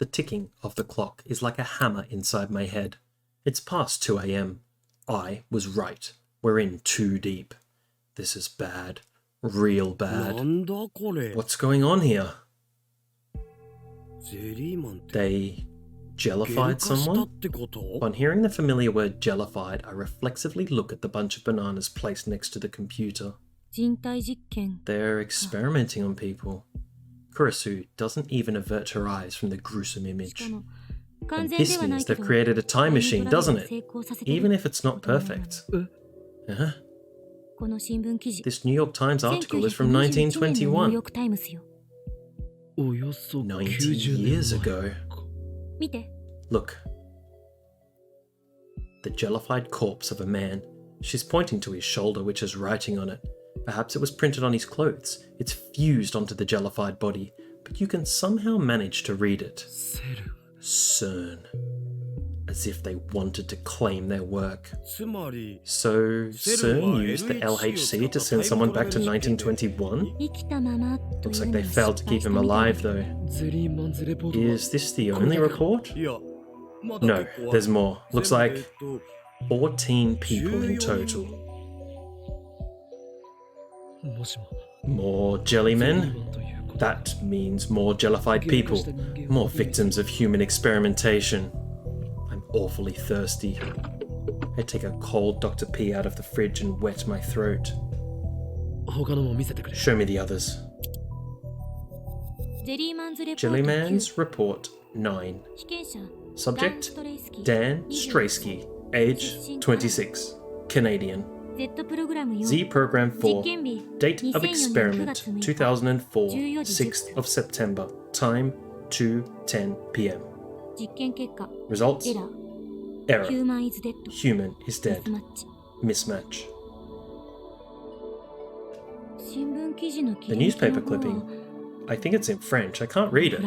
The ticking of the clock is like a hammer inside my head. It's past 2 a.m. I was right. We're in too deep. This is bad. Real bad. What's going on here? They jellified someone? On hearing the familiar word jellified, I reflexively look at the bunch of bananas placed next to the computer. They're experimenting on people. Kurisu doesn't even avert her eyes from the gruesome image. And this means they've created a time machine, doesn't it? Even if it's not perfect. Huh? This New York Times article is from 1921. 90 years ago. Look. The jellified corpse of a man. She's pointing to his shoulder, which has writing on it. Perhaps it was printed on his clothes. It's fused onto the jellified body, but you can somehow manage to read it. CERN. As if they wanted to claim their work. So, CERN used the LHC to send someone back to 1921? Looks like they failed to keep him alive, though. Is this the only report? No, there's more. Looks like 14 people in total. More jellymen? That means more jellified people. More victims of human experimentation. I'm awfully thirsty. I take a cold Dr. P out of the fridge and wet my throat. Show me the others. Jellyman's Report 9. Subject, Dan Straysky, age 26, Canadian. Z Program 4, date of experiment 2004, 6th of September, time 2:10 p.m. Results, error, human is dead, mismatch. The newspaper clipping, I think it's in French, I can't read it.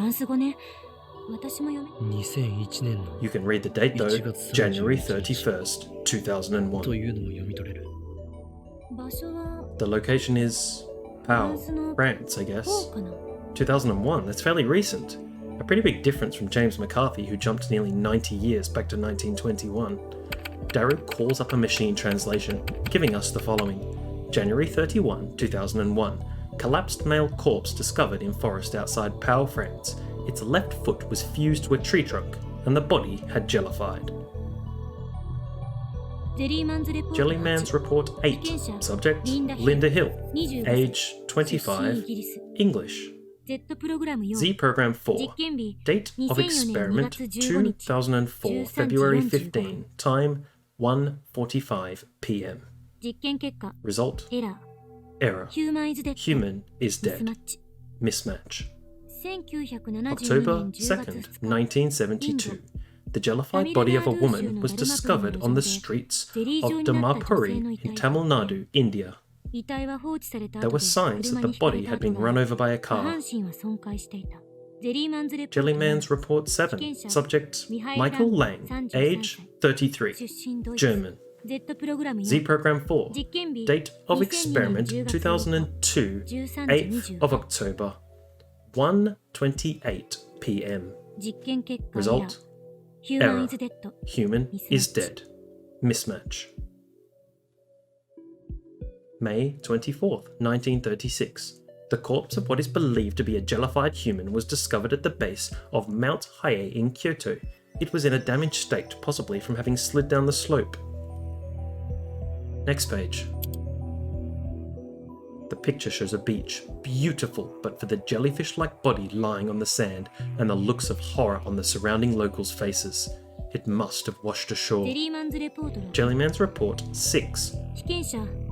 You can read the date though, January 31st, 2001. The location is Pau, France, I guess. 2001, that's fairly recent. A pretty big difference from James McCarthy, who jumped nearly 90 years back to 1921. Daru calls up a machine translation, giving us the following. January 31, 2001. Collapsed male corpse discovered in forest outside Pau, France. Its left foot was fused to a tree trunk, and the body had jellified. Jellyman's Report 8. Subject, Linda Hill. Age, 25. English. Z Program 4. Date of experiment, 2004, February 15. Time, 1:45 p.m. Result, error. Human is dead. Mismatch. October 2nd, 1972. The jellified body of a woman was discovered on the streets of Dharmapuri in Tamil Nadu, India. There were signs that the body had been run over by a car. Jellyman's Report 7. Subject, Michael Lang. Age, 33. German. Z Program 4. Date of experiment, 2002, 8th of October, 1:28 p.m. Result, error. Human is dead. Mismatch. May 24th, 1936. The corpse of what is believed to be a jellified human was discovered at the base of Mount Hiei in Kyoto. It was in a damaged state, possibly from having slid down the slope. Next page. The picture shows a beach, beautiful but for the jellyfish-like body lying on the sand and the looks of horror on the surrounding locals' faces. It must have washed ashore. Jellyman's Report 6.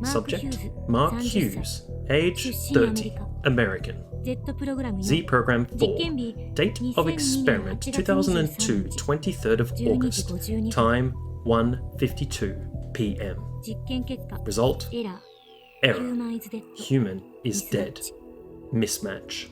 Subject, Mark Hughes. Age, 30. American. Z Program 4. Date of experiment, 2002, 23rd of August. Time, 1:52 p.m. Result, error. Human is dead. Mismatch.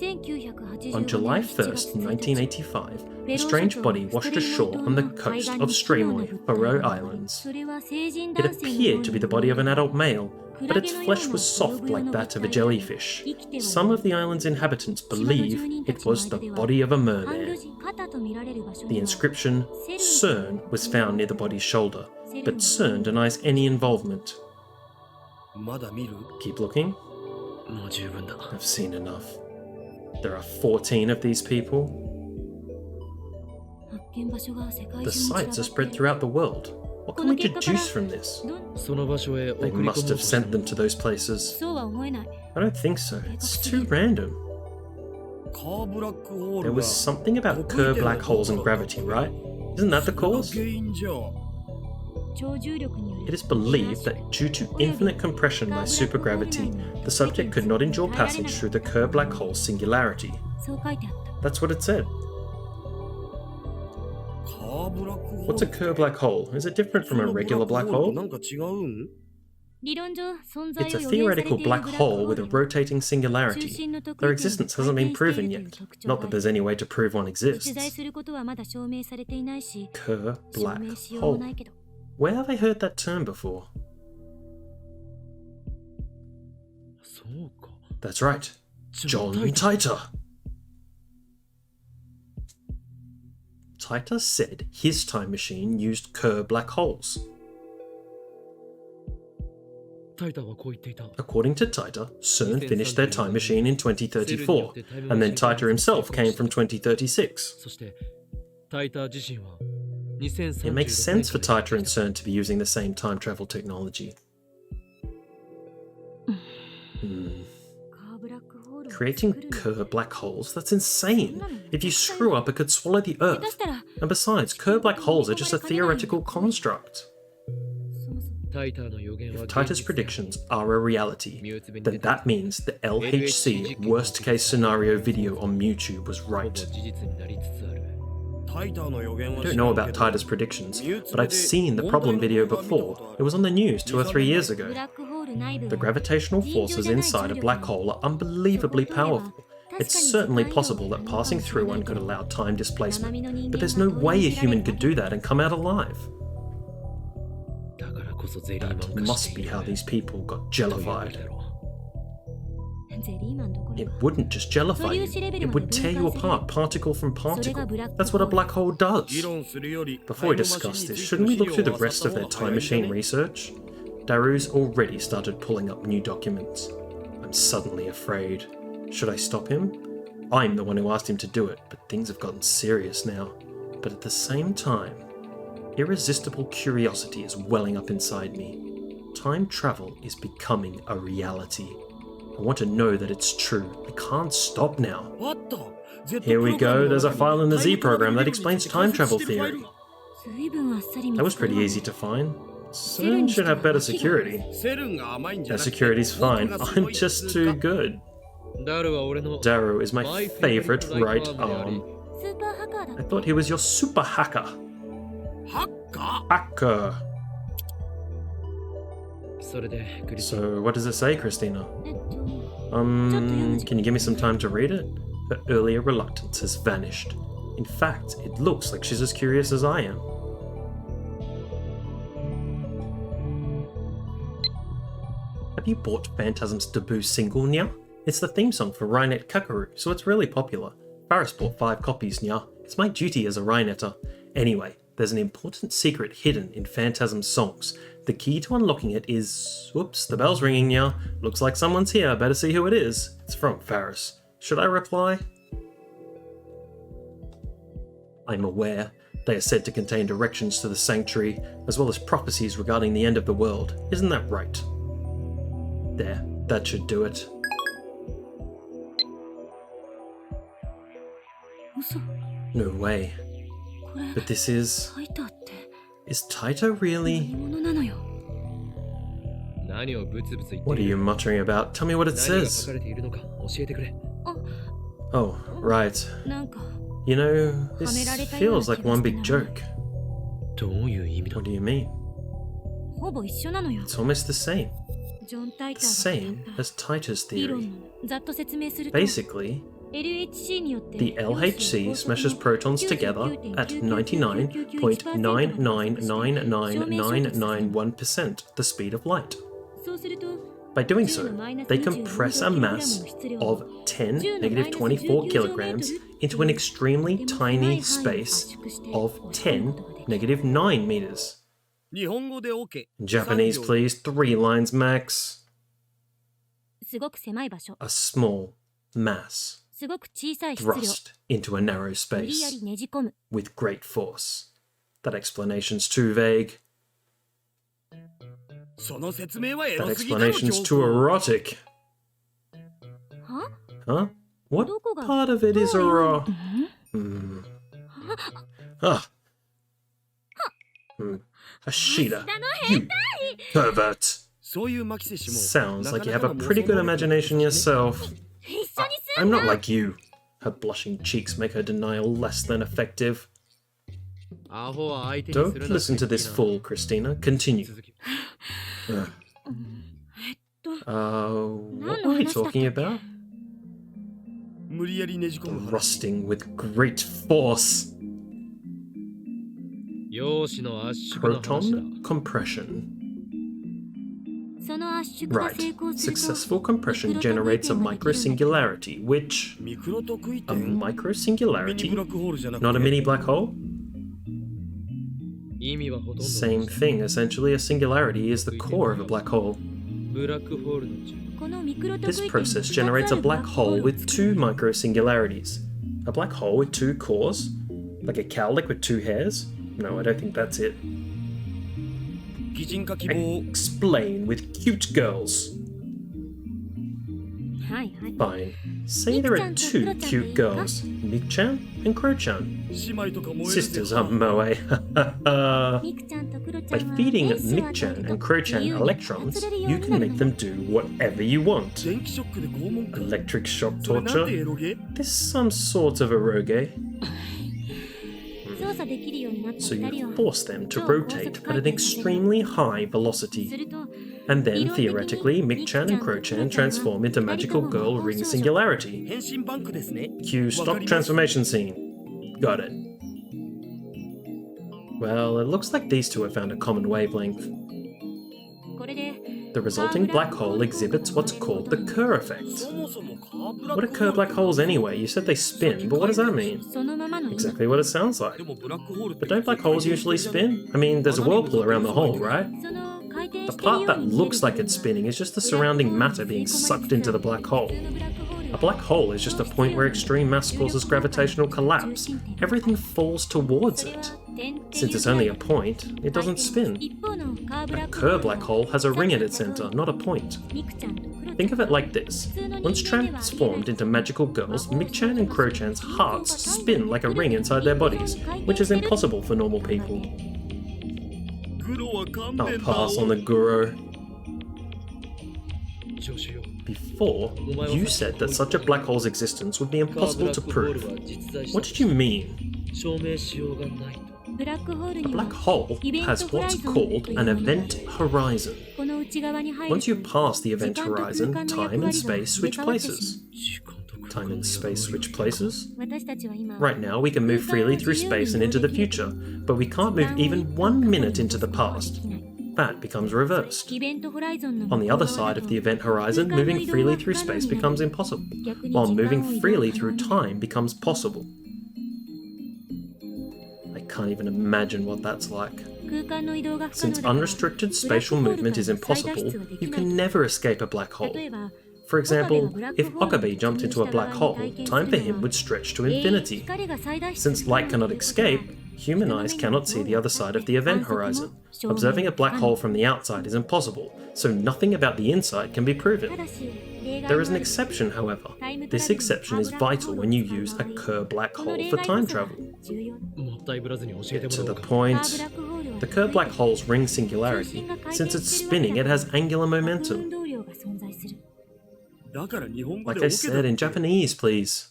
On July 1st, 1985, a strange body washed ashore on the coast of Streymoy, Faroe Islands. It appeared to be the body of an adult male, but its flesh was soft like that of a jellyfish. Some of the island's inhabitants believe it was the body of a merman. The inscription, CERN, was found near the body's shoulder, but CERN denies any involvement. Keep looking. I've seen enough. There are 14 of these people. The sites are spread throughout the world. What can we deduce from this? They must have sent them to those places. I don't think so. It's too random. There was something about Kerr black holes and gravity, right? Isn't that the cause? It is believed that due to infinite compression by supergravity, the subject could not endure passage through the Kerr black hole's singularity. That's what it said. What's a Kerr black hole? Is it different from a regular black hole? It's a theoretical black hole with a rotating singularity. Their existence hasn't been proven yet. Not that there's any way to prove one exists. Kerr black hole. Where have I heard that term before? That's right. John Titor. Titor said his time machine used Kerr black holes. According to Titor, CERN finished their time machine in 2034, and then Titor himself came from 2036. It makes sense for Titor and CERN to be using the same time travel technology. Creating Kerr black holes? That's insane! If you screw up, it could swallow the Earth. And besides, Kerr black holes are just a theoretical construct. If Titor's predictions are a reality, then that means the LHC worst-case scenario video on YouTube was right. I don't know about Titor's predictions, but I've seen the problem video before. It was on the news 2 or 3 years ago. The gravitational forces inside a black hole are unbelievably powerful. It's certainly possible that passing through one could allow time displacement, but there's no way a human could do that and come out alive. That must be how these people got jellified. It wouldn't just jellify you, it would tear you apart particle from particle. That's what a black hole does. Before we discuss this, shouldn't we look through the rest of their time machine research? Daru's already started pulling up new documents. I'm suddenly afraid. Should I stop him? I'm the one who asked him to do it, but things have gotten serious now. But at the same time, irresistible curiosity is welling up inside me. Time travel is becoming a reality. I want to know that it's true. I can't stop now. Here we go, there's a file in the Z program that explains time travel theory. That was pretty easy to find. CERN should have better security. Their security's fine, I'm just too good. Daru is my favourite right arm. I thought he was your super hacker. Hacker. So, what does it say, Christina? Can you give me some time to read it? Her earlier reluctance has vanished. In fact, it looks like she's as curious as I am. Have you bought Phantasm's debut single, Nya? It's the theme song for Rainet Kakaru, so it's really popular. Faris bought 5 copies, Nya. It's my duty as a Rainetter. Anyway, there's an important secret hidden in Phantasm's songs. The key to unlocking it is... Whoops, the bell's ringing, Nya. Looks like someone's here, better see who it is. It's from Faris. Should I reply? I'm aware. They are said to contain directions to the sanctuary, as well as prophecies regarding the end of the world. Isn't that right? There, that should do it. No way. But this is... Is Titor really... What are you muttering about? Tell me what it says. Oh, right. You know, this feels like one big joke. What do you mean? It's almost the same. The same as Titor's theory. Basically, The LHC smashes protons together at 99.9999991%, the speed of light. By doing so, they compress a mass of 10 negative 24 kilograms into an extremely tiny space of 10 negative 9 meters. Japanese, please. 3 lines max. A small mass thrust into a narrow space with great force. That explanation's too vague. That explanation's too erotic. Huh? What part of it is erotic? Ashita, you pervert. Sounds like you have a pretty good imagination yourself. I'm not like you. Her blushing cheeks make her denial less than effective. Don't listen to this fool, Christina. Continue. What were we talking about? Thrusting with great force. Proton compression. Right. Successful compression generates a microsingularity, which... A microsingularity? Not a mini black hole? Same thing, essentially. A singularity is the core of a black hole. This process generates a black hole with 2 microsingularities. A black hole with 2 cores? Like a cowlick with 2 hairs? No, I don't think that's it. Explain with cute girls. Fine. Say there are 2 cute girls, Mick-chan and Crow-chan. Sisters are moe. By feeding Mick-chan and Crow-chan electrons, you can make them do whatever you want. Electric shock torture? There's some sort of eroge. So you force them to rotate at an extremely high velocity. And then, theoretically, Mick-chan and Crow-chan transform into magical girl ring singularity. Cue stop transformation scene. Got it. Well, it looks like these 2 have found a common wavelength. The resulting black hole exhibits what's called the Kerr effect. What are Kerr black holes anyway? You said they spin, but what does that mean? Exactly what it sounds like. But don't black holes usually spin? I mean, there's a whirlpool around the hole, right? The part that looks like it's spinning is just the surrounding matter being sucked into the black hole. A black hole is just a point where extreme mass causes gravitational collapse. Everything falls towards it. Since it's only a point, it doesn't spin. A Kerr black hole has a ring at its center, not a point. Think of it like this. Once transformed into magical girls, Mick-chan and Crow-chan's hearts spin like a ring inside their bodies, which is impossible for normal people. I'll pass on the Guru. Before, you said that such a black hole's existence would be impossible to prove. What did you mean? A black hole has what's called an event horizon. Once you pass the event horizon, time and space switch places. Time and space switch places? Right now, we can move freely through space and into the future, but we can't move even 1 minute into the past. That becomes reversed. On the other side of the event horizon, moving freely through space becomes impossible, while moving freely through time becomes possible. I can't even imagine what that's like. Since unrestricted spatial movement is impossible, you can never escape a black hole. For example, if Okabe jumped into a black hole, time for him would stretch to infinity. Since light cannot escape, human eyes cannot see the other side of the event horizon. Observing a black hole from the outside is impossible, so nothing about the inside can be proven. There is an exception, however. This exception is vital when you use a Kerr black hole for time travel. Get to the point. The Kerr black hole's ring singularity. Since it's spinning, it has angular momentum. Like I said, in Japanese, please.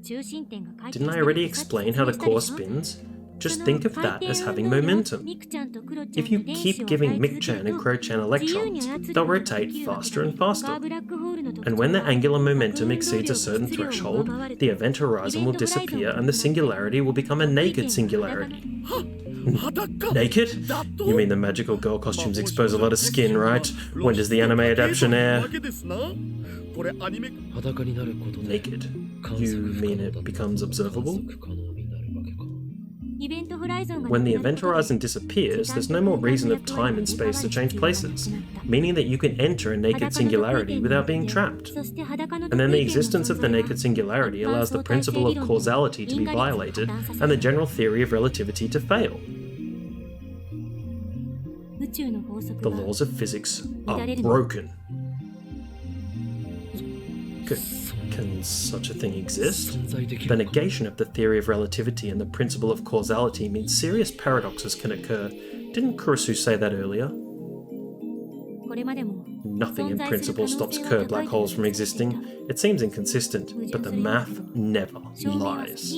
Didn't I already explain how the core spins? Just think of that as having momentum. If you keep giving Mick-chan and Crow-chan electrons, they'll rotate faster and faster. And when the angular momentum exceeds a certain threshold, the event horizon will disappear and the singularity will become a naked singularity. Naked? You mean the magical girl costumes expose a lot of skin, right? When does the anime adaptation air? Naked. You mean it becomes observable? When the event horizon disappears, there's no more reason of time and space to change places, meaning that you can enter a naked singularity without being trapped. And then the existence of the naked singularity allows the principle of causality to be violated and the general theory of relativity to fail. The laws of physics are broken. Can such a thing exist? The negation of the theory of relativity and the principle of causality means serious paradoxes can occur. Didn't Kurusu say that earlier? Nothing in principle stops Kerr black holes from existing. It seems inconsistent, but the math never lies.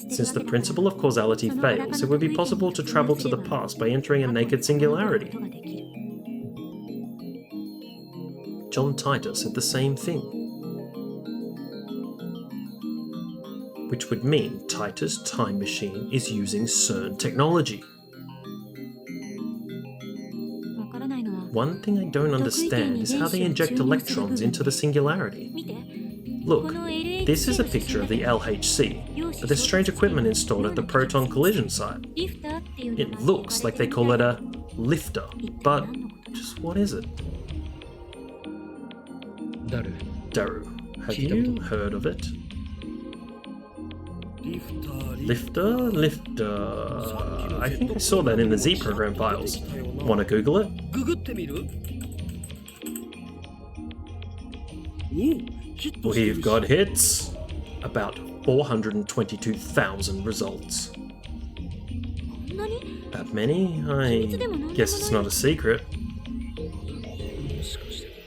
Since the principle of causality fails, it would be possible to travel to the past by entering a naked singularity. John Titor said the same thing. Which would mean Titor's time machine is using CERN technology. One thing I don't understand is how they inject electrons into the singularity. Look, this is a picture of the LHC, but there's strange equipment installed at the proton collision site. It looks like they call it a lifter, but just what is it? Daru. Have you heard of it? Lifter? I think I saw that in the Z program files. Wanna Google it? We've got hits. About 422,000 results. That many? I guess it's not a secret.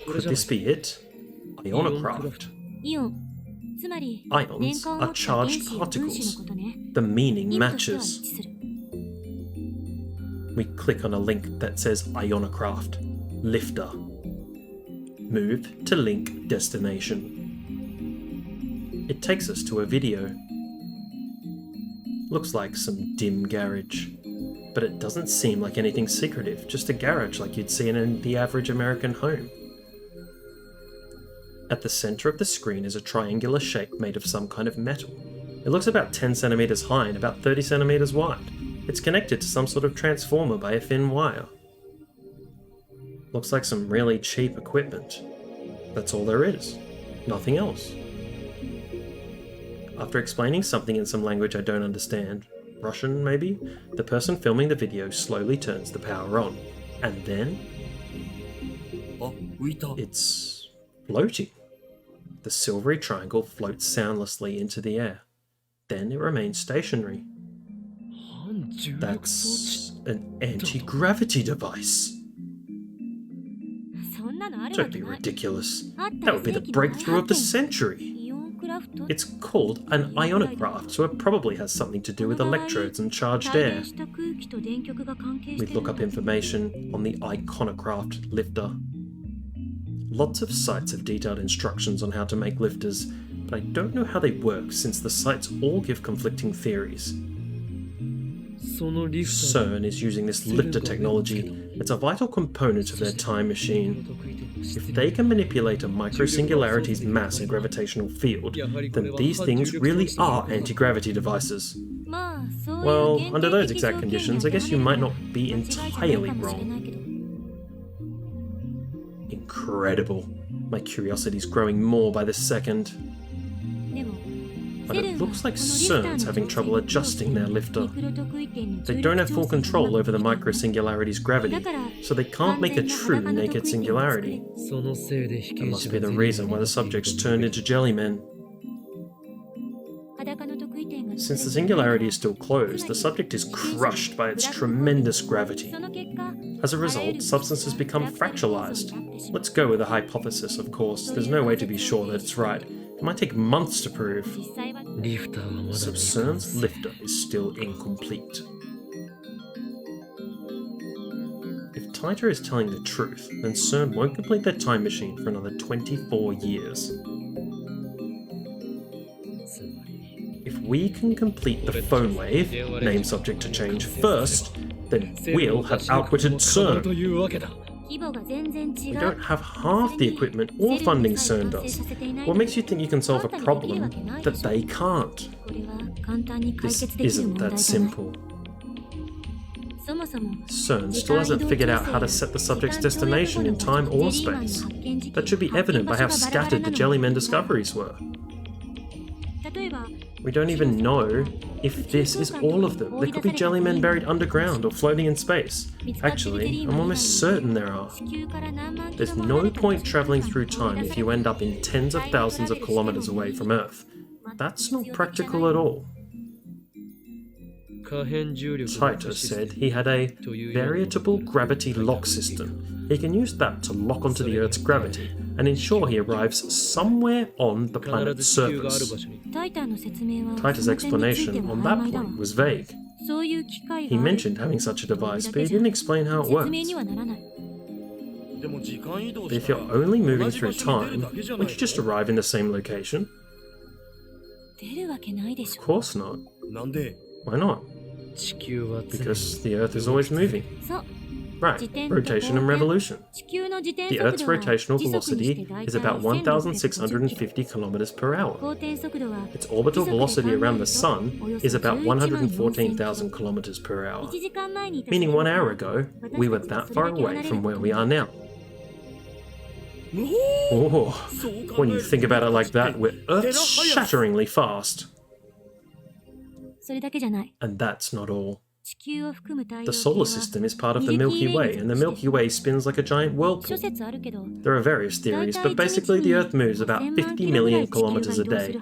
Could this be it? Ionocraft. Ions are charged particles. The meaning matches. We click on a link that says Ionocraft, Lifter. Move to link destination. It takes us to a video. Looks like some dim garage, but it doesn't seem like anything secretive, just a garage like you'd see in the average American home. At the center of the screen is a triangular shape made of some kind of metal. It looks about 10 centimeters high and about 30 centimeters wide. It's connected to some sort of transformer by a thin wire. Looks like some really cheap equipment. That's all there is. Nothing else. After explaining something in some language I don't understand, Russian maybe, the person filming the video slowly turns the power on. And then... it's floating. The silvery triangle floats soundlessly into the air. Then it remains stationary. That's an anti-gravity device. Don't be ridiculous. That would be the breakthrough of the century. It's called an ionocraft, so it probably has something to do with electrodes and charged air. We look up information on the iconocraft lifter. Lots of sites have detailed instructions on how to make lifters, but I don't know how they work since the sites all give conflicting theories. CERN is using this lifter technology. It's a vital component of their time machine. If they can manipulate a microsingularity's mass and gravitational field, then these things really are anti-gravity devices. Well, under those exact conditions, I guess you might not be entirely wrong. Incredible. My curiosity's growing more by the second. But it looks like CERN's having trouble adjusting their lifter. They don't have full control over the microsingularity's gravity, so they can't make a true naked singularity. That must be the reason why the subjects turned into jellymen. Since the singularity is still closed, the subject is crushed by its tremendous gravity. As a result, substances become fractalized. Let's go with a hypothesis, of course. There's no way to be sure that it's right. It might take months to prove. So CERN's lifter is still incomplete. If Taita is telling the truth, then CERN won't complete their time machine for another 24 years. If we can complete the phone wave, name subject to change, first, then we'll have outwitted CERN. We don't have half the equipment or funding CERN does. What makes you think you can solve a problem that they can't? This isn't that simple. CERN still hasn't figured out how to set the subject's destination in time or space. That should be evident by how scattered the Jellymen discoveries were. We don't even know if this is all of them. There could be Jellymen buried underground or floating in space. Actually, I'm almost certain there are. There's no point travelling through time if you end up in tens of thousands of kilometres away from Earth. That's not practical at all. Taita said he had a variable gravity lock system. He can use that to lock onto the Earth's gravity and ensure he arrives somewhere on the planet's surface. Taita's explanation on that point was vague. He mentioned having such a device, but he didn't explain how it works. But if you're only moving through time, wouldn't you just arrive in the same location? Of course not. Why not? Because the Earth is always moving. Right, rotation and revolution. The Earth's rotational velocity is about 1,650 kilometers per hour. Its orbital velocity around the Sun is about 114,000 kilometers per hour. Meaning 1 hour ago, we were that far away from where we are now. Oh, when you think about it like that, we're earth-shatteringly fast. And that's not all. The solar system is part of the Milky Way, and the Milky Way spins like a giant whirlpool. There are various theories, but basically the Earth moves about 50 million kilometers a day.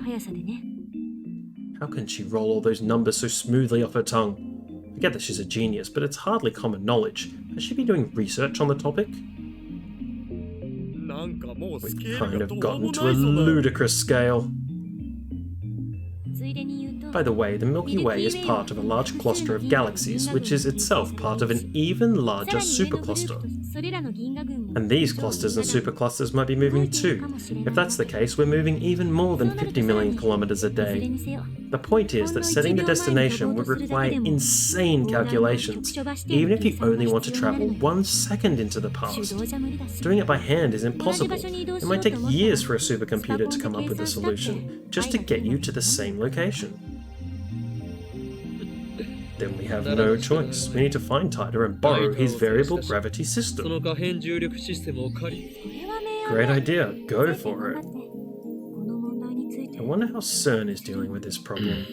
How can she roll all those numbers so smoothly off her tongue? I get that she's a genius, but it's hardly common knowledge. Has she been doing research on the topic? We've kind of gotten to a ludicrous scale. By the way, the Milky Way is part of a large cluster of galaxies, which is itself part of an even larger supercluster. And these clusters and superclusters might be moving too. If that's the case, we're moving even more than 50 million kilometers a day. The point is that setting the destination would require insane calculations, even if you only want to travel 1 second into the past. Doing it by hand is impossible. It might take years for a supercomputer to come up with a solution, just to get you to the same location. Then we have no choice. We need to find Taita and borrow his variable gravity system. Great idea. Go for it. I wonder how CERN is dealing with this problem.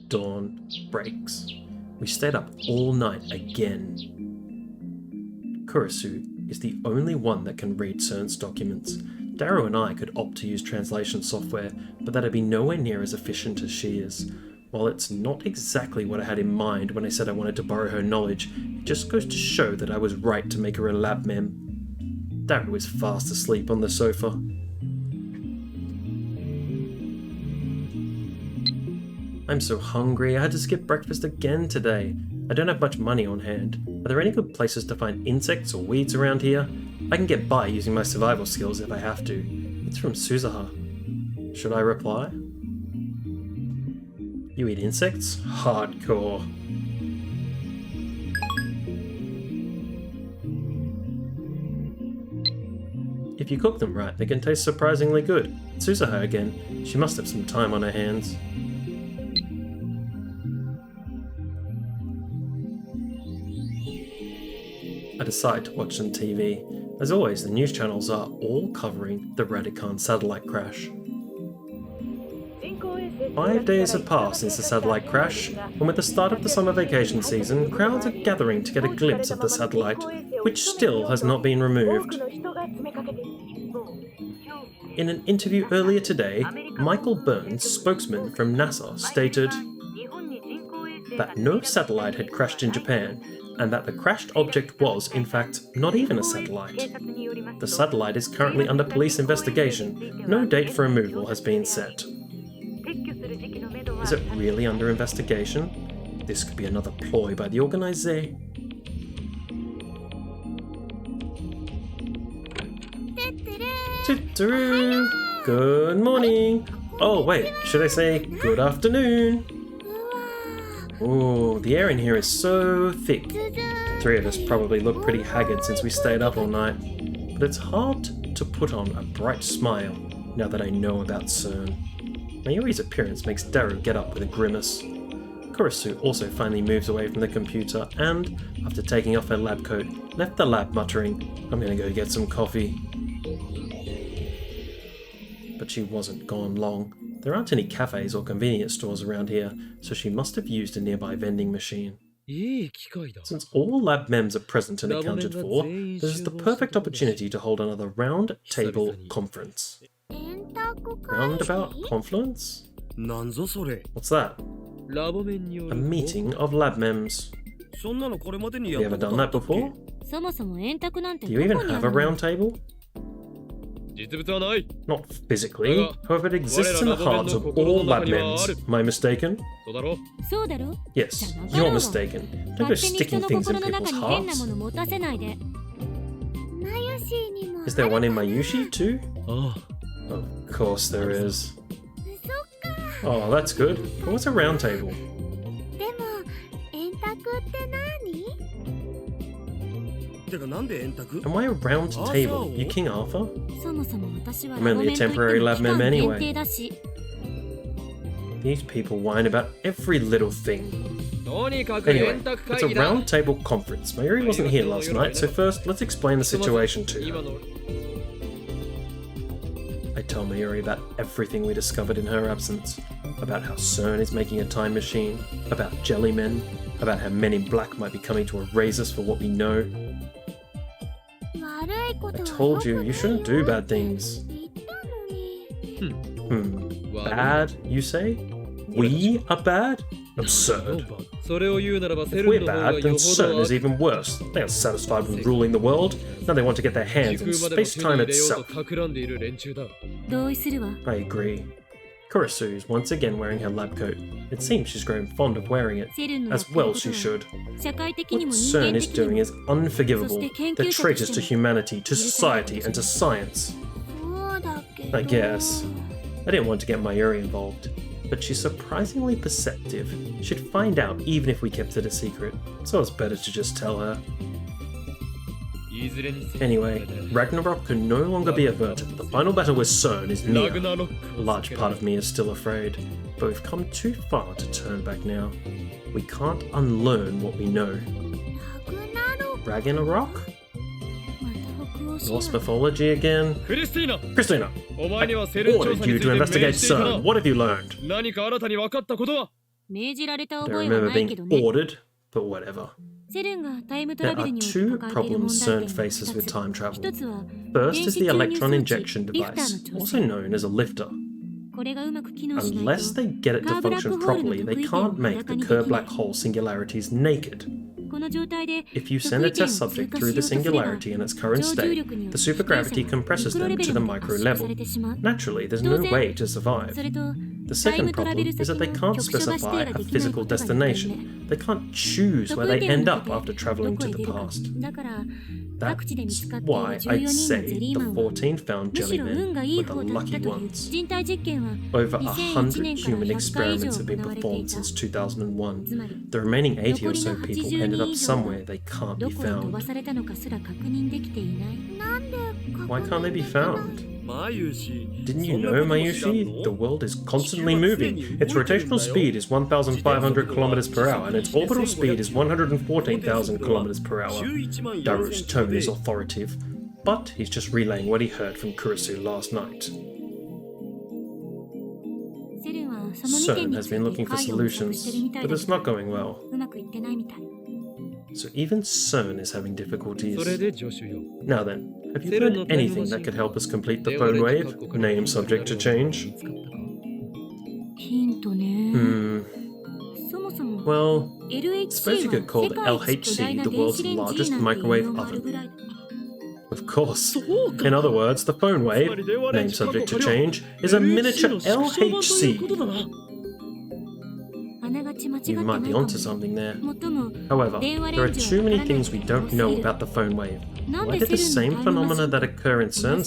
Dawn breaks. We stayed up all night again. Kurisu is the only one that can read CERN's documents. Daru and I could opt to use translation software, but that'd be nowhere near as efficient as she is. While it's not exactly what I had in mind when I said I wanted to borrow her knowledge, it just goes to show that I was right to make her a lab mem. Daru is fast asleep on the sofa. I'm so hungry, I had to skip breakfast again today. I don't have much money on hand. Are there any good places to find insects or weeds around here? I can get by using my survival skills if I have to. It's from Suzuha. Should I reply? You eat insects? Hardcore. If you cook them right, they can taste surprisingly good. Suzuha again. She must have some time on her hands. I decide to watch some TV. As always, the news channels are all covering the Radican satellite crash. 5 days have passed since the satellite crash, and with the start of the summer vacation season, crowds are gathering to get a glimpse of the satellite, which still has not been removed. In an interview earlier today, Michael Burns, spokesman from NASA, stated that no satellite had crashed in Japan, and that the crashed object was, in fact, not even a satellite. The satellite is currently under police investigation. No date for removal has been set. Is it really under investigation? This could be another ploy by the organizé. Tutaru! Good morning! Oh wait, should I say good afternoon? Oh, the air in here is so thick. The three of us probably look pretty haggard since we stayed up all night, but it's hard to put on a bright smile now that I know about CERN. Mayuri's appearance makes Daru get up with a grimace. Kurisu also finally moves away from the computer and, after taking off her lab coat, left the lab muttering, "I'm gonna go get some coffee." But she wasn't gone long. There aren't any cafes or convenience stores around here, so she must have used a nearby vending machine. Since all lab mems are present and accounted for, this is the perfect opportunity to hold another round table conference. Roundabout confluence? What's that? A meeting of lab mems. Have you ever done that before? Do you even have a round table? Not physically, however it exists in the hearts of all lab mems. Am I mistaken? Yes, you're mistaken. Don't go sticking things in people's hearts. Is there one in Mayushi too? Of course there is. Oh, that's good. But what's a round table? And why a round table? You King Arthur? I'm only a temporary lab mem anyway. These people whine about every little thing. Anyway, it's a round table conference. Mayuri wasn't here last night, so first let's explain the situation to her. I tell Mayuri about everything we discovered in her absence. About how CERN is making a time machine, about jellymen, about how Men in Black might be coming to erase us for what we know. I told you, you shouldn't do bad things. Bad, you say? We are bad? Absurd. If we're bad, then CERN is even worse. They are satisfied with ruling the world. Now they want to get their hands on space-time itself. I agree. Kurisu is once again wearing her lab coat. It seems she's grown fond of wearing it. As well she should. What CERN is doing is unforgivable. They're traitors to humanity, to society, and to science. I guess. I didn't want to get Mayuri involved, but she's surprisingly perceptive. She'd find out even if we kept it a secret, so it's better to just tell her. Anyway, Ragnarok can no longer be averted. The final battle with CERN is near. A large part of me is still afraid, but we've come too far to turn back now. We can't unlearn what we know. Ragnarok? Norse mythology again? Christina! I ordered you to investigate CERN. What have you learned? Don't remember being ordered, but whatever. There are two problems CERN faces with time travel. First is the electron injection device, also known as a lifter. Unless they get it to function properly, they can't make the Kerr black hole singularities naked. If you send a test subject through the singularity in its current state, the supergravity compresses them to the micro level. Naturally, there's no way to survive. The second problem is that they can't specify a physical destination. They can't choose where they end up after travelling to the past. That's why I'd say the 14 found jellymen were the lucky ones. Over 100 human experiments have been performed since 2001. The remaining 80 or so people ended up somewhere they can't be found. Why can't they be found? Didn't you know, Mayushi? The world is constantly moving. Its rotational speed is 1,500 km per hour, and its orbital speed is 114,000 km per hour. Daru's tone is authoritative, but he's just relaying what he heard from Kurisu last night. CERN has been looking for solutions, but it's not going well. So even CERN is having difficulties. Now then, have you learned anything that could help us complete the phone wave? Name subject to change. Well, suppose you could call LHC the world's largest microwave oven. Of course. In other words, the phone wave, name subject to change, is a miniature LHC. You might be onto something there. However, there are too many things we don't know about the phone wave. Why do the same phenomena that occur in certain